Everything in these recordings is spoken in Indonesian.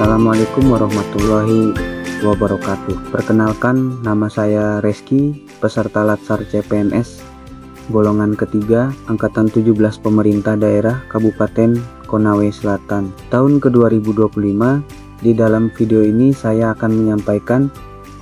Assalamualaikum warahmatullahi wabarakatuh. Perkenalkan, nama saya Reski, peserta Latsar CPNS golongan ketiga, angkatan 17 Pemerintah Daerah Kabupaten Konawe Selatan, tahun ke-2025. Di dalam video ini saya akan menyampaikan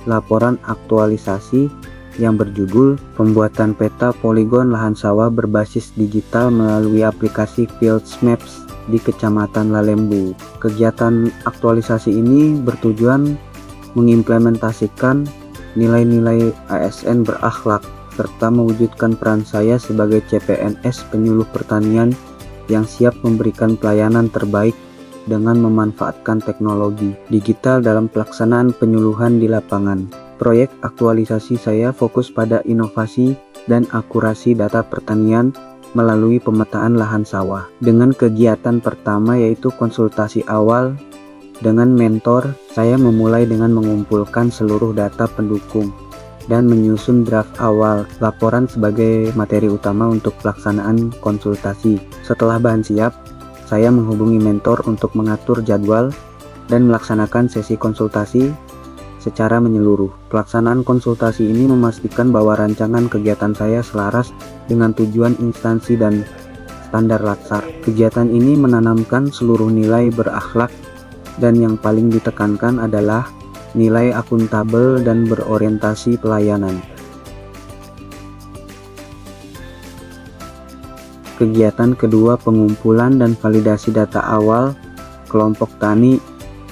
laporan aktualisasi yang berjudul pembuatan peta poligon lahan sawah berbasis digital melalui aplikasi Field Maps di Kecamatan Lalembu. Kegiatan aktualisasi ini bertujuan mengimplementasikan nilai-nilai ASN berakhlak serta mewujudkan peran saya sebagai CPNS penyuluh pertanian yang siap memberikan pelayanan terbaik dengan memanfaatkan teknologi digital dalam pelaksanaan penyuluhan di lapangan. Proyek aktualisasi saya fokus pada inovasi dan akurasi data pertanian melalui pemetaan lahan sawah. Dengan kegiatan pertama yaitu konsultasi awal dengan mentor, saya memulai dengan mengumpulkan seluruh data pendukung dan menyusun draft awal laporan sebagai materi utama untuk pelaksanaan konsultasi. Setelah bahan siap, saya menghubungi mentor untuk mengatur jadwal dan melaksanakan sesi konsultasi secara menyeluruh. Pelaksanaan konsultasi ini memastikan bahwa rancangan kegiatan saya selaras dengan tujuan instansi dan standar Latsar. Kegiatan ini menanamkan seluruh nilai berakhlak dan yang paling ditekankan adalah nilai akuntabel dan berorientasi pelayanan. Kegiatan kedua, pengumpulan dan validasi data awal kelompok tani,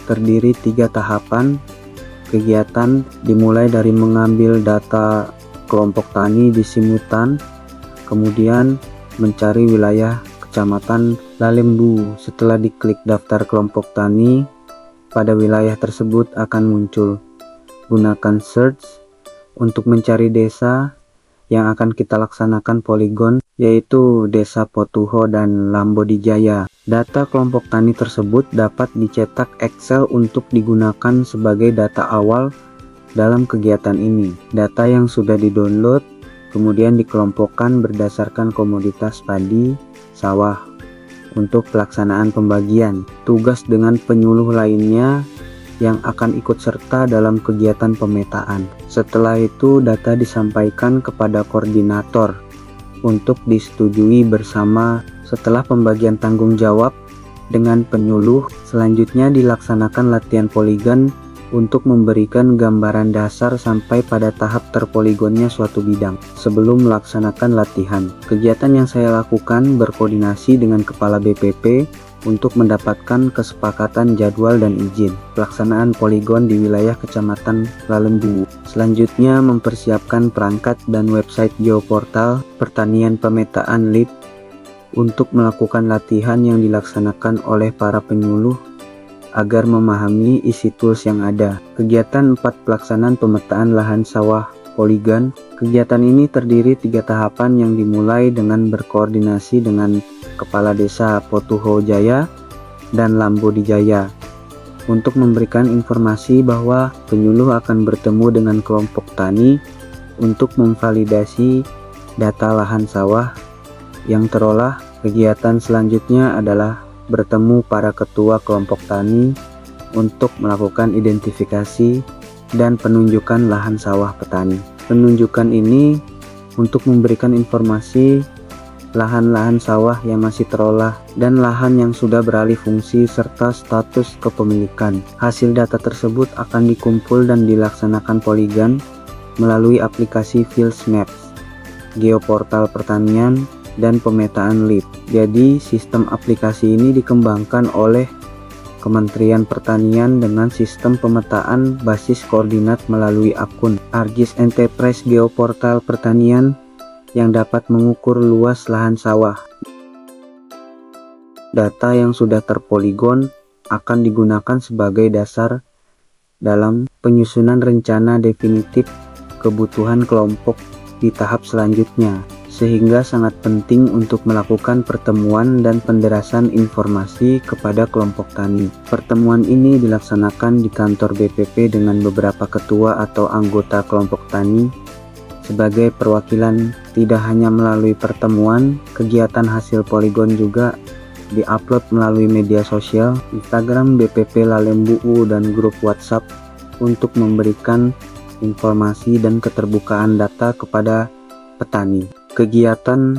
terdiri 3 tahapan. Kegiatan dimulai dari mengambil data kelompok tani di Simutan, kemudian mencari wilayah Kecamatan Lalembu. Setelah diklik daftar kelompok tani, pada wilayah tersebut akan muncul. Gunakan search untuk mencari desa yang akan kita laksanakan poligon, yaitu Desa Potuho dan Lambodijaya. Data kelompok tani tersebut dapat dicetak Excel untuk digunakan sebagai data awal dalam kegiatan ini. Data yang sudah didownload kemudian dikelompokkan berdasarkan komoditas padi, sawah untuk pelaksanaan pembagian. Tugas dengan penyuluh lainnya yang akan ikut serta dalam kegiatan pemetaan. Setelah itu data disampaikan kepada koordinator untuk disetujui bersama. Setelah pembagian tanggung jawab dengan penyuluh, selanjutnya dilaksanakan latihan poligon untuk memberikan gambaran dasar sampai pada tahap terpoligonnya suatu bidang. Sebelum melaksanakan latihan, kegiatan yang saya lakukan berkoordinasi dengan Kepala BPP untuk mendapatkan kesepakatan jadwal dan izin pelaksanaan poligon di wilayah Kecamatan Lalembu. Selanjutnya mempersiapkan perangkat dan website geoportal pertanian pemetaan LIP untuk melakukan latihan yang dilaksanakan oleh para penyuluh agar memahami isi tools yang ada. Kegiatan 4, pelaksanaan pemetaan lahan sawah poligon. Kegiatan ini terdiri 3 tahapan yang dimulai dengan berkoordinasi dengan Kepala Desa Potuho Jaya dan Lambodijaya untuk memberikan informasi bahwa penyuluh akan bertemu dengan kelompok tani untuk memvalidasi data lahan sawah yang terolah. Kegiatan selanjutnya adalah bertemu para ketua kelompok tani untuk melakukan identifikasi dan penunjukan lahan sawah petani. Penunjukan ini untuk memberikan informasi lahan-lahan sawah yang masih terolah dan lahan yang sudah beralih fungsi serta status kepemilikan. Hasil data tersebut akan dikumpul dan dilaksanakan poligon melalui aplikasi Field Maps, geoportal pertanian, dan pemetaan LIP. Jadi sistem aplikasi ini dikembangkan oleh Kementerian Pertanian dengan sistem pemetaan basis koordinat melalui akun ARGIS Enterprise Geoportal Pertanian yang dapat mengukur luas lahan sawah. Data yang sudah terpoligon akan digunakan sebagai dasar dalam penyusunan rencana definitif kebutuhan kelompok di tahap selanjutnya, sehingga sangat penting untuk melakukan pertemuan dan penderasan informasi kepada kelompok tani. Pertemuan ini dilaksanakan di kantor BPP dengan beberapa ketua atau anggota kelompok tani sebagai perwakilan. Tidak hanya melalui pertemuan, kegiatan hasil poligon juga diupload melalui media sosial, Instagram BPP Lalembu U dan grup WhatsApp untuk memberikan informasi dan keterbukaan data kepada petani. Kegiatan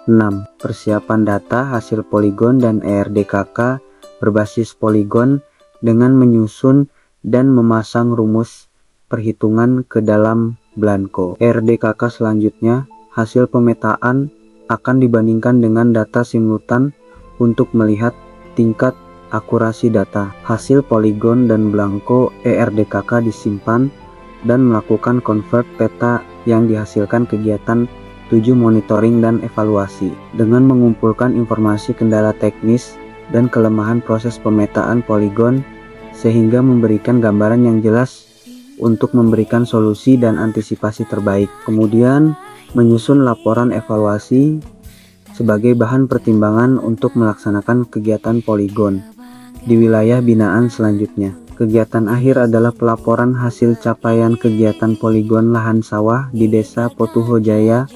6. Persiapan data hasil poligon dan ERDKK berbasis poligon dengan menyusun dan memasang rumus perhitungan ke dalam Blanko. ERDKK selanjutnya, hasil pemetaan akan dibandingkan dengan data simultan untuk melihat tingkat akurasi data. Hasil poligon dan Blanko ERDKK disimpan dan melakukan convert peta yang dihasilkan kegiatan 7 monitoring dan evaluasi dengan mengumpulkan informasi kendala teknis dan kelemahan proses pemetaan poligon sehingga memberikan gambaran yang jelas untuk memberikan solusi dan antisipasi terbaik. Kemudian menyusun laporan evaluasi sebagai bahan pertimbangan untuk melaksanakan kegiatan poligon di wilayah binaan selanjutnya. Kegiatan akhir adalah pelaporan hasil capaian kegiatan poligon lahan sawah di Desa Potuho Jaya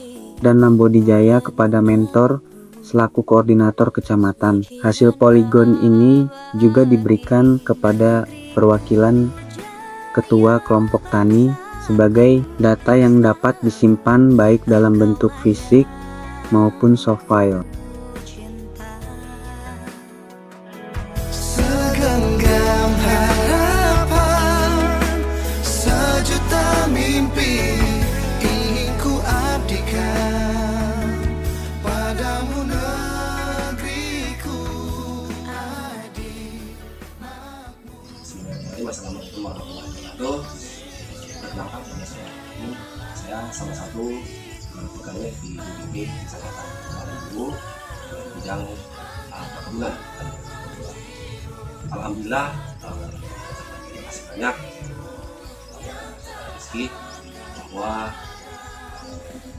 dan Lambodi Jaya kepada mentor selaku koordinator kecamatan. Hasil poligon ini juga diberikan kepada perwakilan ketua kelompok tani sebagai data yang dapat disimpan baik dalam bentuk fisik maupun soft file. Segenggam harapan, sejuta mimpi ingin ku abdikan padamu negeriku adik makmur. Wassalamualaikum warahmatullahi wabarakatuh. Perkenalkan nama saya salah satu pegawai di BPP Kecamatan Lalembu bidang perkebunan. Alhamdulillah, terima kasih banyak rezeki bahwa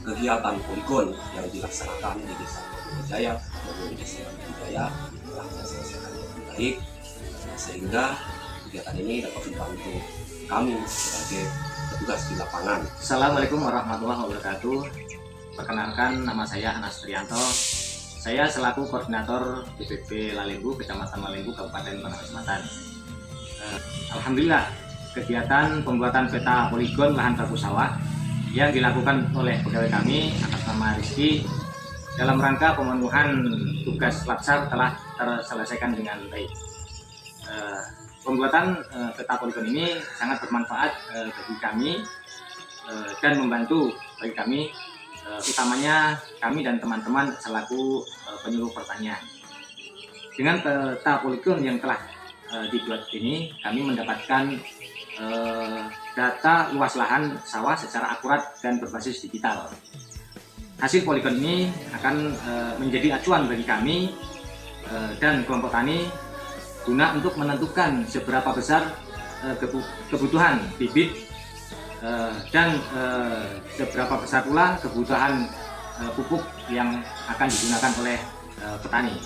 kegiatan poligon yang dilaksanakan di Desa Potuho Jaya maupun di Desa Lambodi Jaya telah diselesaikan dengan baik, sehingga kegiatan ini dapat membantu kami sebagai petugas di lapangan. Assalamualaikum warahmatullahi wabarakatuh. Perkenalkan, nama saya Anas Trianto. Saya selaku koordinator BPP Lalembu, Kecamatan Lalembu, Kabupaten Tangerang Selatan. Alhamdulillah, kegiatan pembuatan peta poligon lahan baku sawah yang dilakukan oleh pegawai kami atas nama Rizky dalam rangka pemenuhan tugas latsar telah terselesaikan dengan baik. Pembuatan peta poligon ini sangat bermanfaat bagi kami dan membantu bagi kami, utamanya kami dan teman-teman selaku penyuluh pertanian. Dengan peta poligon yang telah dibuat ini, kami mendapatkan data luas lahan sawah secara akurat dan berbasis digital. Hasil poligon ini akan menjadi acuan bagi kami dan kelompok tani guna untuk menentukan seberapa besar kebutuhan bibit dan seberapa besar pula kebutuhan pupuk yang akan digunakan oleh petani.